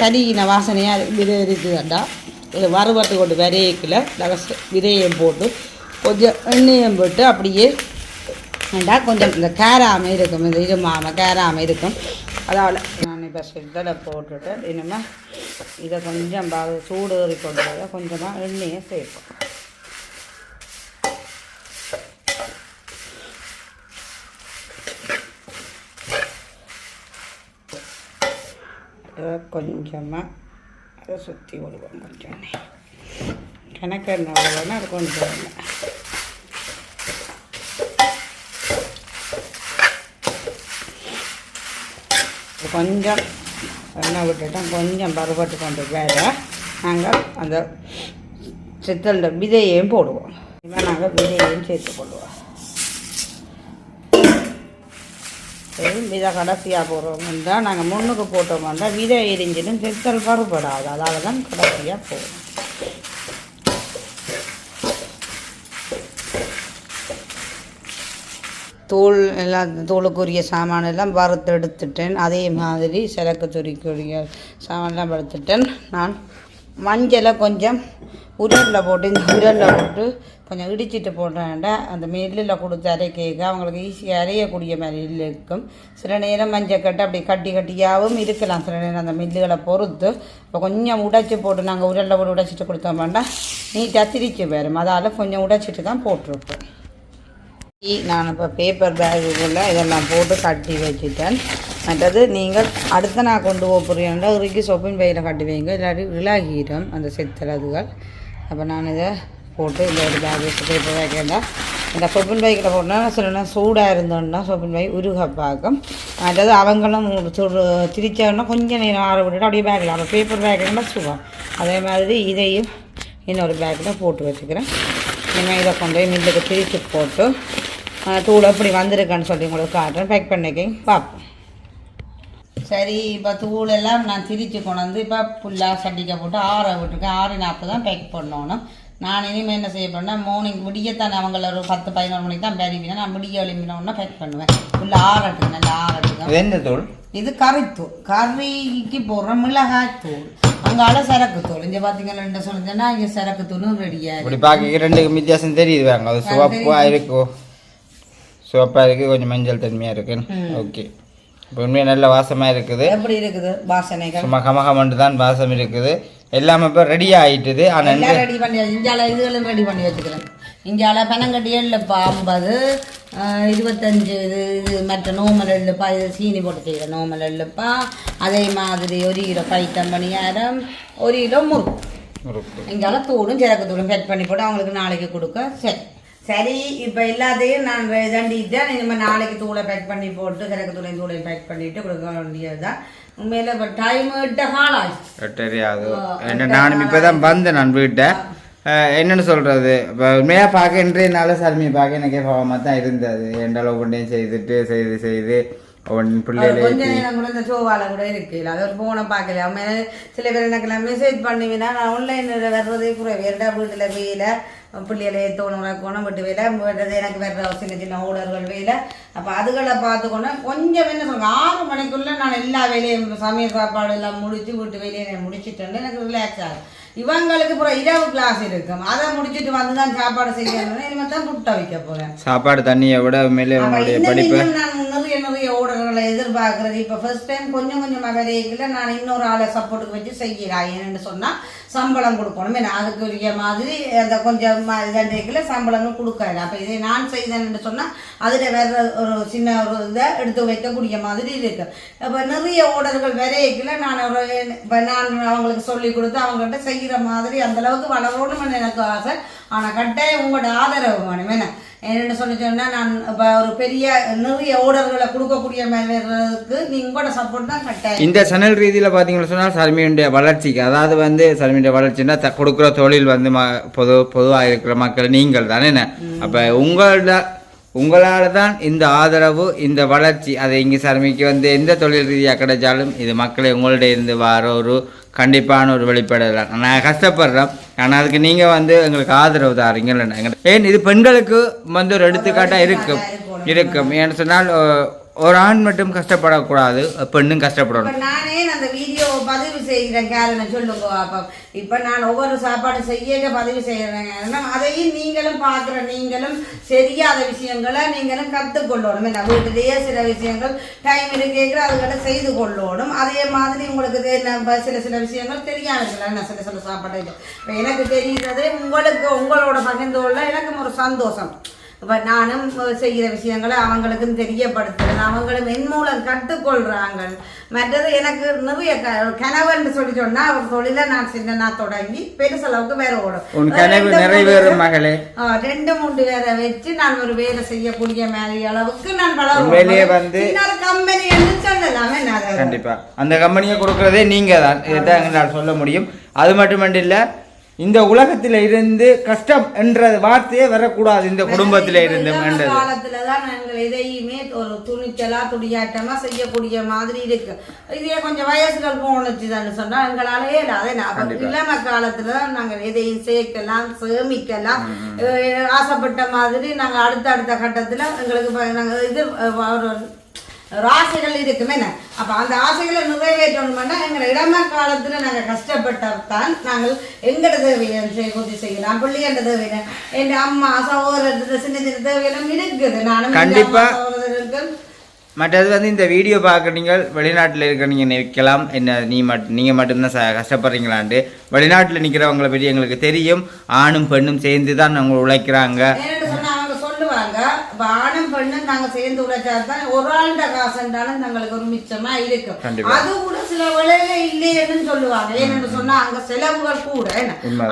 கறியின வாசனையாக விதை எரித்து வேண்டாம். இது வறுபட்டு கொண்டு விரையிக்கல விதையும் போட்டு கொஞ்சம் எண்ணெயும் போட்டு அப்படியே வேண்டாம். கொஞ்சம் இந்த கேராமல் இருக்கும், இந்த இருமாமல் கேராமல் இருக்கும். அதால் நான் இப்போ செத்தலை போட்டுட்டு இனிமேல் இதை கொஞ்சம் சூடு ஏறி கொண்டு கொஞ்சமாக எண்ணெயை சேர்ப்போம். கொஞ்சமாக அதை சுற்றி விடுவோம். கொஞ்சம் கணக்கு என்ன விடுவோன்னா அது கொஞ்சம் இல்லை. கொஞ்சம் எண்ணெய் விட்டுட்டோம், கொஞ்சம் பருவட்டு கொண்டு வேற நாங்கள் அந்த சித்தல் விதையையும் போடுவோம். இப்போ நாங்கள் விதையையும் சேர்த்துக்கொள்வோம். விதை கடைசியாக போடுறோம்னா நாங்கள் முன்னுக்கு போட்டோம்னா விதை எரிஞ்சிடும், சித்தல் பருப்படாது. அதால் தான் கடைசியாக போடும். தூள் எல்லாம் தூளுக்குரிய சாமானெல்லாம் வறுத்து எடுத்துட்டேன். அதே மாதிரி சிறக்கு துரிக்குரிய சாமானெல்லாம் வறுத்துட்டேன். நான் மஞ்சளை கொஞ்சம் உரலில் போட்டு இந்த உரலில் போட்டு கொஞ்சம் இடிச்சிட்டு போட்டேன்டா அந்த மில்லில் கொடுத்து அரைக்க அவங்களுக்கு ஈஸியாக அரையக்கூடிய மாதிரி இருக்கும். சில நேரம் மஞ்சள் கட்டு அப்படி கட்டி கட்டியாகவும் இருக்கலாம், சில நேரம் அந்த மில்லுகளை பொறுத்து. இப்போ கொஞ்சம் உடைச்சி போட்டு நாங்கள் உரலில் போட்டு உடைச்சிட்டு கொடுத்தோம்னா நீட்டாக திரிச்சு வரும். அதால் கொஞ்சம் உடைச்சிட்டு தான் போட்டிருப்போம். நான் இப்போ பேப்பர் பேக்குக்குள்ளே இதெல்லாம் போட்டு கட்டி வச்சுட்டேன். மற்றது நீங்கள் அடுத்த நான் கொண்டு போகிறீங்கன்னா இறுக்கி சொப்பின் பையில் கட்டி வைங்க, இல்லாட்டி விலாகிடும் அந்த செத்தலதுகள். அப்போ நான் இதை போட்டு இந்த ஒரு பேக் பேப்பர் பேக்கேண்டா இந்த சொப்பின் பைக்கில் போட்டோன்னா சில சூடாக இருந்தோன்னா சொப்பின் பை உருக பார்க்கும். மற்றது அவங்களும் திரிச்சோன்னா கொஞ்சம் நேரம் ஆற விட்டுட்டு அப்படியே பேக்கில் அப்போ பேப்பர் பேக்குன்னா சுகம். அதே மாதிரி இதையும் இன்னொரு பேக்கில் போட்டு வச்சுக்கிறேன். இனிமேல் இதை கொண்டு போய் மில்லுக்கு திரிச்சு போட்டு தூள் எப்படி வந்திருக்கான்னு சொல்லி உங்களுக்கு காட்டுறேன். பேக் பண்ணிக்க பார்ப்போம். சரி, இப்போ தூள் எல்லாம் நான் திரிச்சு கொண்டு வந்து இப்போ ஃபுல்லாக சட்டிக்க போட்டு ஆற விட்டுருக்கேன். 6:40 தான் பேக் பண்ணணும். நான் இனிமேல் என்ன செய்ய போனால் மார்னிங் விடியத்தான் அவங்கள ஒரு 10-11 மணிக்கு தான் பேரிவினா நான் விடிய எழுப்பினோன்னா பேக் பண்ணுவேன். ஃபுல்லாக ஆறட்டுக்கு நல்லா ஆறட்டுக்கு. எந்த தூள் இது? கறித்தூள், கறிக்கு போடுற மிளகாய் தூள். அங்கால சரக்கு தூள். இங்கே பார்த்தீங்கன்னா என்ன சொல்லுங்கன்னா இங்கே சரக்கு தூளும் ரெடியாக இப்படி பார்க்க ரெண்டுக்கு வித்தியாசம் தெரியுது. வாங்க, அது சிவப்பாக இருக்கும், சிவப்பாக இருக்குது, கொஞ்சம் மஞ்சள் தன்மையாக இருக்குன்னு. ஓகே, இப்போ உண்மையாக நல்ல வாசமாக இருக்குது. எப்படி இருக்குது வாசனைகள்? சும்மா கமகமண்டு தான் வாசம் இருக்குது. எல்லாமே இப்போ ரெடி ஆகிட்டுது. ஆனால் ரெடி பண்ணி இஞ்சால இதுகளும் ரெடி பண்ணி வச்சுக்கிறேன். இஞ்சால பனங்கட்டி எள்ளுப்பா 50, 25 இது மற்ற நோமல் எள்ளுப்பா, இது சீனி போட்டு செய்கிற நோமல் எள்ளுப்பா. அதே மாதிரி 1 கிலோ பைத்தம்பணியாரம், 1 கிலோ முறுக்கு. இங்கால தூளும் சிறக்கு தூளும் பேக் பண்ணி போட்டு அவங்களுக்கு நாளைக்கு கொடுக்க. சரி, இப்போ எல்லாத்தையும் நான் தண்டிட்டேன். இனிமேல் நாளைக்கு தூளை பேக் பண்ணி போட்டு சிறக்கு தூளையும் பேக் பண்ணிட்டு கொடுக்க வேண்டியது தான். உண்மையில இப்போ டைம் 8:30 ஆகுது. நானும் இப்போ தான் வந்தேன் நான் வீட்டை. என்னென்னு சொல்கிறது, இப்போ உண்மையாக பார்க்க இன்றைய நாள் சர்மியை பார்க்க எனக்கே பாவமாக தான் இருந்தது. எந்த ஒவ்வொன்றையும் செய்து பிள்ளைகள் கொஞ்சம் நேரம் கூட இந்த சோவால கூட இருக்கு. அது ஒரு போனை பார்க்கல. அவங்க சில பேர் எனக்கு மெசேஜ் பண்ணுவீங்கன்னா நான் ஆன்லைனில் வர்றதே குறைவு. இரண்டா வீட்டில் வெயில பிள்ளைகளை தோணும் விட்டு வேலை எனக்கு வர்ற சின்ன ஊழல்கள் வேலை. அப்போ அதுகளை பார்த்துக்கொண்டு கொஞ்சம் என்ன சொல்லுங்க 6 மணிக்குள்ளே நான் எல்லா வேலையும் சமையல் சாப்பாடு எல்லாம் முடிச்சு வீட்டு வேலையை நான் முடிச்சுட்டேன். எனக்கு ரிலாக்ஸ் ஆகும். இவங்களுக்கு அப்புறம் இரவு கிளாஸ் இருக்கும், அதை முடிச்சுட்டு வந்து தான் சாப்பாடு செய்யணும். இனிமேல் தான் புட்டை வைக்க போகிறேன். சாப்பாடு தண்ணியை விட மேலே படிப்பு நான் நிறைய ஓடர்களை எதிர்பார்க்குறது. இப்போ ஃபர்ஸ்ட் டைம் கொஞ்சம் வரையில நான் இன்னொரு ஆளை சப்போர்ட்டுக்கு வச்சு செய்யலாம். ஏன்னு சொன்னால் சம்பளம் கொடுக்கணும். ஏன்னா அதுக்குரிய மாதிரி அந்த கொஞ்சம் இதண்டில் சம்பளங்கள் கொடுக்கல. அப்போ இதை நான் செய்தேன்னு சொன்னால் அதில் வேற ஒரு சின்ன ஒரு இதை எடுத்து வைக்கக்கூடிய மாதிரி இருக்கு. இப்போ நிறைய ஓடர்கள் வரையில நான் அவங்களுக்கு சொல்லி கொடுத்து அவங்கள்ட்ட செய்கிற மாதிரி அந்தளவுக்கு வளரணும்னு எனக்கு ஆசை. ஆனால் கட்டாயம் உங்களோட ஆதரவு வேணும். என்ன என்னென்னு சொன்னா நான் இப்போ ஒரு பெரிய நிறைய ஓடர்களை கொடுக்கக்கூடிய மேலுக்கு உங்களோட சப்போர்ட் தான் கட்டாயம். இந்த சேனல் ரீதியில் பார்த்தீங்கன்னு சொன்னால் சர்மியுடைய வளர்ச்சிக்கு, அதாவது வந்து சர்மியுடைய வளர்ச்சின்னா கொடுக்குற தொழில் வந்து பொதுவாக இருக்கிற மக்கள் நீங்கள் தானே. என்ன அப்போ உங்களால் தான் இந்த ஆதரவு, இந்த வளர்ச்சி. அதை இங்கே சர்மிக்கு வந்து எந்த தொழில் ரீதியாக கிடைச்சாலும் இது மக்களை உங்கள்கிட்ட இருந்து வர ஒரு கண்டிப்பான ஒரு வெளிப்பாடுதான். நான் கஷ்டப்படுறேன், ஆனால் அதுக்கு நீங்கள் வந்து எங்களுக்கு ஆதரவு தாரீங்கன்னு. ஏன் இது பெண்களுக்கு வந்து ஒரு எடுத்துக்காட்டாக இருக்கும். ஏன்னு சொன்னால் ஒரு ஆண் மட்டும் கஷ்டப்படக்கூடாது, பெண்ணும் கஷ்டப்படணும். நானே அந்த வீடியோ பதிவு செய்கிறேன் காரணம் சொல்லுங்க. அப்போ இப்போ நான் ஒவ்வொரு சாப்பாடு செய்ய பதிவு செய்கிறேன். அதையும் நீங்களும் பார்க்குற நீங்களும் தெரியாத விஷயங்களை நீங்களும் கற்றுக்கொள்ளணும். என்ன வீட்டிலேயே சில விஷயங்கள் டைம் கேட்குற அதுகளை செய்து கொள்ளணும். அதே மாதிரி உங்களுக்கு சில விஷயங்கள் தெரியாமல் இருக்கலாம். என்ன சில சாப்பாடு இப்போ எனக்கு தெரிகிறது உங்களுக்கு உங்களோட பகிர்ந்து கொள்ள எனக்கும் ஒரு சந்தோஷம். இப்போ நானும் செய்கிற விஷயங்களை அவங்களுக்கும் தெரியப்படுத்துறேன், அவங்களும் என் மூலம் கற்றுக்கொள்றாங்க. மற்றது எனக்கு நிறைய கனவுன்னு சொல்லி சொன்னா அவர் தொழில நான் சின்ன தொடங்கி பெருசளவுக்கு வேற ஓடும் நிறைவேறும் மகளே 2-3 பேரை வச்சு நான் ஒரு வேலை செய்யக்கூடிய மாதிரி அளவுக்கு நான் கம்பெனி சொல்லலாமே. கண்டிப்பா அந்த கம்பெனியை கொடுக்கறதே நீங்க தான், இதான் எங்களால் சொல்ல முடியும். அது மட்டுமல்ல, இந்த உலகத்துல இருந்து கஷ்டம் என்ற வார்த்தையே வரக்கூடாது இந்த குடும்பத்தில இருந்து. காலத்துலதான் நாங்கள் எதையுமே ஒரு துணிச்சலா துடியாட்டமா செய்யக்கூடிய மாதிரி இருக்கு. இதே கொஞ்சம் வயசுகள் போனுச்சுன்னு சொன்னா எங்களாலே இளம காலத்துலதான் நாங்கள் எதையும் சேர்க்கலாம், சேமிக்கலாம், ஆசைப்பட்ட மாதிரி நாங்க அடுத்த கட்டத்துல எங்களுக்கு நாங்கள் இது ஆசைகள் இருக்குமே. அப்ப அந்த ஆசைகளை நிறைவேற்றணும்னா எங்களை இடம காலத்துல நாங்க கஷ்டப்பட்டால்தான் நாங்கள் எங்கட தேவையை பூர்த்தி செய்யலாம். பிள்ளைன்ற தேவையை என் அம்மா சகோதரர் சின்ன சின்ன தேவையெல்லாம் இருக்குது. நானும் கண்டிப்பா. மற்றது வந்து இந்த வீடியோ பார்க்க நீங்கள் வெளிநாட்டில் இருக்க நீங்கள் நிற்கலாம், என்ன நீங்கள் மட்டும்தான் கஷ்டப்படுறீங்களான்ட்டு. வெளிநாட்டில் நிற்கிறவங்களை பற்றி எங்களுக்கு தெரியும். ஆணும் பெண்ணும் சேர்ந்து தான் அவங்க உழைக்கிறாங்க. ஆணும் பெண்ணும் நாங்க சேர்ந்து உழைச்சாதான் ஒரு ஆண்ட காசுன்றாலும் தங்களுக்கு ஒரு மிச்சமா இருக்கும். அது கூட சில விலையில இல்லைன்னு சொல்லுவாங்க. ஏன்னு சொன்னா அங்க செலவுகள் கூட.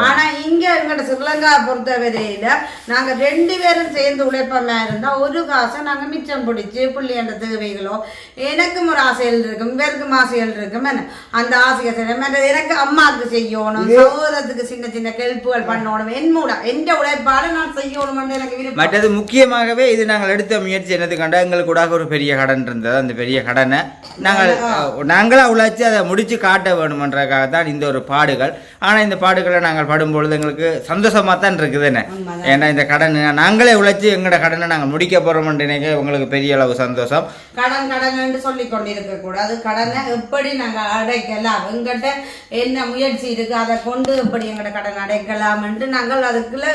ஆனா இங்க எங்கட ஸ்ரீலங்கா பொறுத்த வரையில நாங்க 2 பேரும் சேர்ந்து உழைப்பமா இருந்தா ஒரு காசை நாங்க மிச்சம் பிடிச்சு பிள்ளைன்ற தேவைகளோ எனக்கும் ஒரு ஆசைகள் இருக்கும், இவருக்கும் ஆசைகள் இருக்கும். அந்த ஆசையை எனக்கு அம்மாவுக்கு செய்யணும், சகோதரத்துக்கு சின்ன சின்ன கெல்ப்புகள் பண்ணணும், என் மூலம் எந்த உழைப்பால நான் செய்யணும் எனக்கு விருப்பம். மற்றது முக்கியமாகவே இது நாங்கள் எடுத்த முயற்சி என்னது கண்டா, எங்களுக்கு கூட ஒரு பெரிய கடன் இருந்தது. அந்த பெரிய கடனை நாங்களா உழைச்சி அதை முடிச்சு காட்ட வேணுமன்றக்காக தான் இந்த ஒரு பாடுகள். ஆனால் இந்த பாடுகளை நாங்கள் படும்பொழுது எங்களுக்கு சந்தோஷமா தான் இருக்குது. என்ன ஏன்னா இந்த கடன் நாங்களே உழைச்சி எங்களோட கடனை நாங்கள் முடிக்க போறோம் நினைக்க உங்களுக்கு பெரிய அளவு சந்தோஷம். கடன் சொல்லி கொண்டிருக்க கூடாது. கடனை எப்படி நாங்கள் அடைக்கலாம், எங்கிட்ட என்ன முயற்சி இருக்கு அதை கொண்டு எப்படி எங்களோட கடன் அடைக்கலாம் என்று நாங்கள் அதுக்குள்ள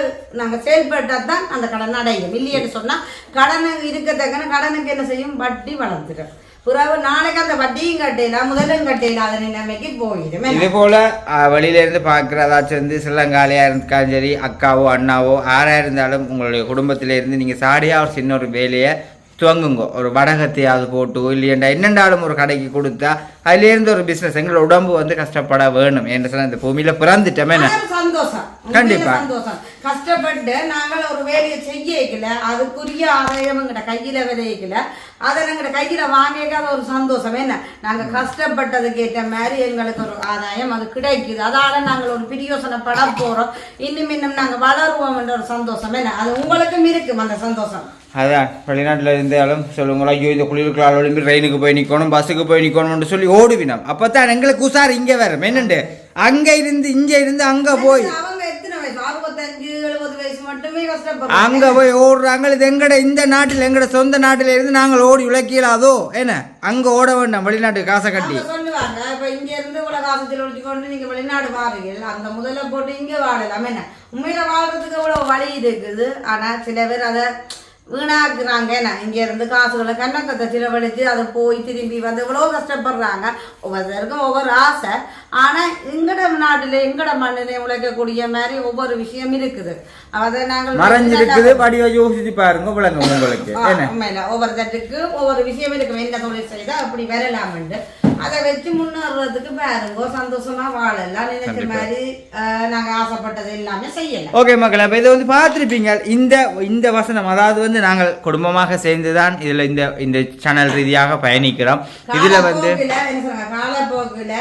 நாங்கள் செயல்பட்டால் தான் அந்த கடன் அடையும். இல்லைன்னு சொன்னா கடனை இருக்கத்தக்கன கடனுக்கு என்ன செய்யும், வட்டி வளர்த்துடும். பிறகு நாளைக்கு அந்த வட்டியும் கட்டலாம், முதலும் கட்டலாம், அதனை நிலைமைக்கு போயிடும். இது போல வெளியில இருந்து பார்க்கறதாச்சும் வந்து சிலங்காலையா இருந்தாலும் சரி, அக்காவோ அண்ணாவோ யாரா இருந்தாலும் உங்களுடைய குடும்பத்தில இருந்து நீங்க சாடியா ஒரு சின்ன ஒரு வேலையை துவங்குங்க. ஒரு வடகத்தையாவது போட்டு இல்லையண்டா என்னென்றாலும் ஒரு கடைக்கு கொடுத்தா அதுலேருந்து ஒரு பிஸ்னஸ். எங்களோட உடம்பு வந்து கஷ்டப்பட வேணும் என்று சொன்ன இந்த பூமியில பிறந்துட்டோமே சந்தோஷம். கண்டிப்பா சந்தோஷம். கஷ்டப்பட்டு நாங்கள் ஒரு வேலையை செய்யல, அதுக்குரிய ஆதாயம் எங்கட கையில விதைக்கல, அதை எங்கட கையில வாங்கிக்காத ஒரு சந்தோஷம். என்ன நாங்க கஷ்டப்பட்டதுக்கு ஏற்ற மாதிரி எங்களுக்கு ஒரு ஆதாயம் அது கிடைக்குது, அதால நாங்கள் ஒரு பிரியோசனைப்பட போறோம், இன்னும் நாங்க வளருவோம் என்ற ஒரு சந்தோஷம். என்ன அது உங்களுக்கும் இருக்கும் அந்த சந்தோஷம். அதான் வெளிநாட்டில் இருந்தாலும் சொல்லுங்களா, ஐயோ இந்த குளிர்கால ஒளிம்பி ட்ரெயினுக்கு போய் நிற்கணும், பஸ்ஸுக்கு போய் நிற்கணும்னு சொல்லி ஓடுவினோம். அப்போ தான் எங்களுக்கு உசார் இங்கே வேற என்னண்டு அங்கே இருந்து இங்கே இருந்து அங்கே போய் அங்கே போய் ஓடுறாங்க. இது எங்கட இந்த நாட்டில் எங்கட சொந்த நாட்டில இருந்து நாங்கள் ஓடி உழைக்கலாதோ என்ன அங்கே ஓட வேண்டாம் வெளிநாட்டுக்கு காசை கட்டி சொல்லுவாங்க. இப்போ இங்க இருந்து இவ்வளவு காசத்தில் ஒழிச்சுக்கொண்டு நீங்க வெளிநாடு வாருங்கள், அந்த முதல்ல போட்டு இங்கே வாழலாம். என்ன உண்மையில வாழ்றதுக்கு இவ்வளவு வழி இருக்குது. ஆனா சில பேர் அதை வீணாக்குறாங்க. இங்க இருந்து காசுகளை கண்ணக்கத்தை செலவழிச்சு அதை போய் திரும்பி வந்து எவ்வளவு கஷ்டப்படுறாங்க. ஒவ்வொருத்தருக்கும் ஒவ்வொரு ஆசை. ஆனா எங்கட நாட்டுல எங்கட மண்ணிலே உழைக்கக்கூடிய மாதிரி ஒவ்வொரு விஷயம் இருக்குது. அதை நாங்கள் யோசிச்சு பாருங்க உங்களுக்கு. ஒவ்வொருத்தருக்கு ஒவ்வொரு விஷயம் இருக்கு. என்ன தொழில் செய்தா அப்படி வரலாம் என்று அதை வச்சு முன்னேறதுக்கு பாருங்க, சந்தோஷமா வாழலாம். நினைச்ச மாதிரி நாங்க ஆசைப்பட்டது எல்லாமே செய்யலாம். ஓகே மக்கள், அப்ப இதை வந்து பார்த்துருப்பீங்க. இந்த வசனம் அதாவது வந்து நாங்கள் குடும்பமாக சேர்ந்துதான் இதுல இந்த சேனல் ரீதியாக பயணிக்கிறோம். இதுல வந்து காலப்போக்குல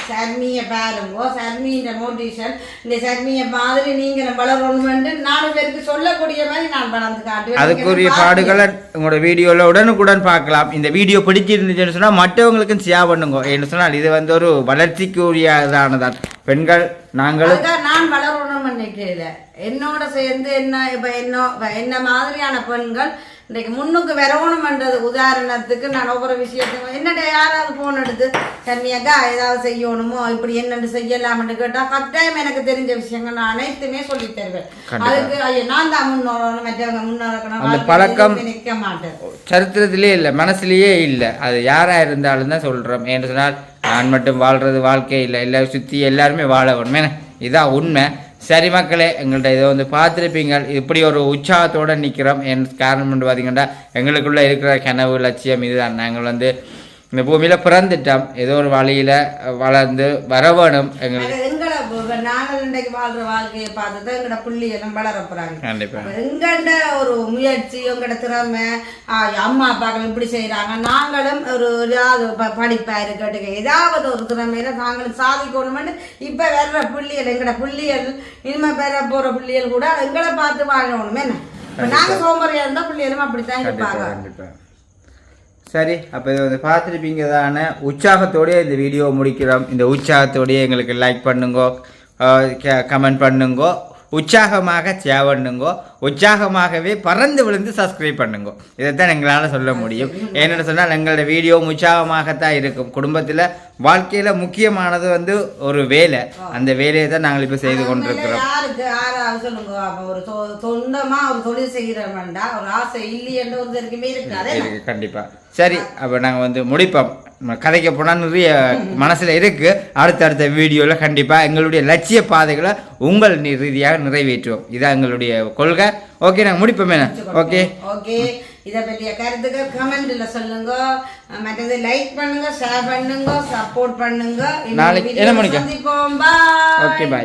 சர்மிய பாருங்க, சர்மியின் மோட்டிவேஷன் இந்த சர்மிய மாதிரி நீங்க வளரணும் 4 பேருக்கு சொல்லக்கூடிய மாதிரி நான் வளர்ந்து காட்டுவேன். அதுக்குரிய பாடுகளை உங்களோட வீடியோல உடனுக்குடன் பார்க்கலாம். இந்த வீடியோ பிடிச்சிருந்துச்சுன்னு சொன்னா மற்றவங்களுக்கும் ஷேர் பண்ணுங்க. என்ன சொன்னால் இது வந்து ஒரு வளர்ச்சிக்குரியதானதான். பெண்கள் நாங்களும் நான் வளரணும் நினைக்கிறேன். என்னோட சேர்ந்து என்ன மாதிரியான பெண்கள் இன்றைக்கு முன்னுக்கு வரணும்ன்றது உதாரணத்துக்கு நான் ஒவ்வொரு விஷயத்தையும் என்னடா யாராவது போன் எடுத்து தன்மையாக்கா ஏதாவது செய்யணுமோ இப்படி என்னென்னு செய்யலாம்னு கேட்டால் கட்டாயம் எனக்கு தெரிஞ்ச விஷயங்கள் நான் அனைத்துமே சொல்லி தருவேன். அதுக்கு ஐயோ நான் தான் முன்னோரணும், மற்றவங்க முன்னோரக்கணும் பழக்கம் நிற்க மாட்டேன். சரித்திரத்திலே இல்லை, மனசுலயே இல்லை. அது யாரா இருந்தாலும் தான் சொல்றோம். என்று சொன்னால் நான் மட்டும் வாழ்றது வாழ்க்கை இல்லை, எல்லாரும் சுற்றி எல்லாருமே வாழ வேணும். இதான் உண்மை. சரி மக்களே, எங்கள்கிட்ட இதை வந்து பார்த்துருப்பீங்க. இப்படி ஒரு உற்சாகத்தோடு நிற்கிறோம். என் காரணம் என்று பார்த்தீங்கன்னா எங்களுக்குள்ளே இருக்கிற கனவு லட்சியம் இதுதான். நாங்கள் வந்து இந்த பூமியில் பிறந்துட்டோம், ஏதோ ஒரு வழியில் வளர்ந்து வர வேணும். எங்களுக்கு நாங்கள் இன்றைக்கு வாழ்ற வாழ்க்கையை பார்த்து தான் எங்களோட பிள்ளைகளும் வளர போறாங்க. கண்டிப்பாக எங்கள்ட ஒரு முயற்சி, எங்களோட திறமை, அம்மா அப்பாக்கள் இப்படி செய்யறாங்க, நாங்களும் ஒரு ஏதாவது படிப்பா இருக்கட்டும் ஏதாவது ஒரு திறமையில நாங்களும் சாதிக்கணும்னு இப்ப வர்ற பிள்ளைகள், எங்களோட பிள்ளைகள் இனிமே பெற போற பிள்ளைகள் கூட எங்களை பார்த்து வாழணும். என்ன நாங்க சோம்பறியா இருந்தா பிள்ளைகளும் அப்படித்தான் இருப்பாங்க. சரி, அப்போ இதை வந்து பார்த்துருப்பீங்க தானே. உற்சாகத்தோடய இந்த வீடியோ முடிக்கிறோம். இந்த உற்சாகத்தோடய எங்களுக்கு லைக் பண்ணுங்கோ, கமெண்ட் பண்ணுங்கோ, உற்சாகமாக ஷேர் பண்ணுங்கோ, உற்சாகமாகவே பறந்து விழுந்து சப்ஸ்கிரைப் பண்ணுங்கோ. இதைத்தான் எங்களால் சொல்ல முடியும். ஏன்னு சொன்னால் எங்களோட வீடியோ உற்சாகமாகத்தான் இருக்கும். குடும்பத்தில் வாழ்க்கையில் முக்கியமானது வந்து ஒரு வேலை. அந்த வேலையை தான் நாங்கள் இப்போ செய்து கொண்டிருக்கிறோம். யாராவது சொல்லுங்க, ஒரு சொந்தமா ஒரு தொழில் செய்கிறோம்டா ஒரு ஆசை இல்லையென்ற ஒரு இருக்குமே இருக்கு. கண்டிப்பாக. சரி, அப்போ நாங்கள் வந்து முடிப்போம். கதைக்க போனால் நிறைய மனசில் இருக்குது. அடுத்தடுத்த வீடியோவில் கண்டிப்பாக எங்களுடைய லட்சிய பாதைகளை உங்கள் ரீதியாக நிறைவேற்றுவோம். இதான் எங்களுடைய கொள்கை. ஓகே, நாங்கள் முடிப்போமே. ஓகே ஓகே, இதை பற்றிய கருத்துக்கள் கமெண்ட்ல சொல்லுங்க. மற்றது லைக் பண்ணுங்க, ஷேர் பண்ணுங்க, சப்போர்ட் பண்ணுங்க. நாளைக்கு என்ன முடிக்கும். சந்திப்போம். பாய். ஓகே, பாய்.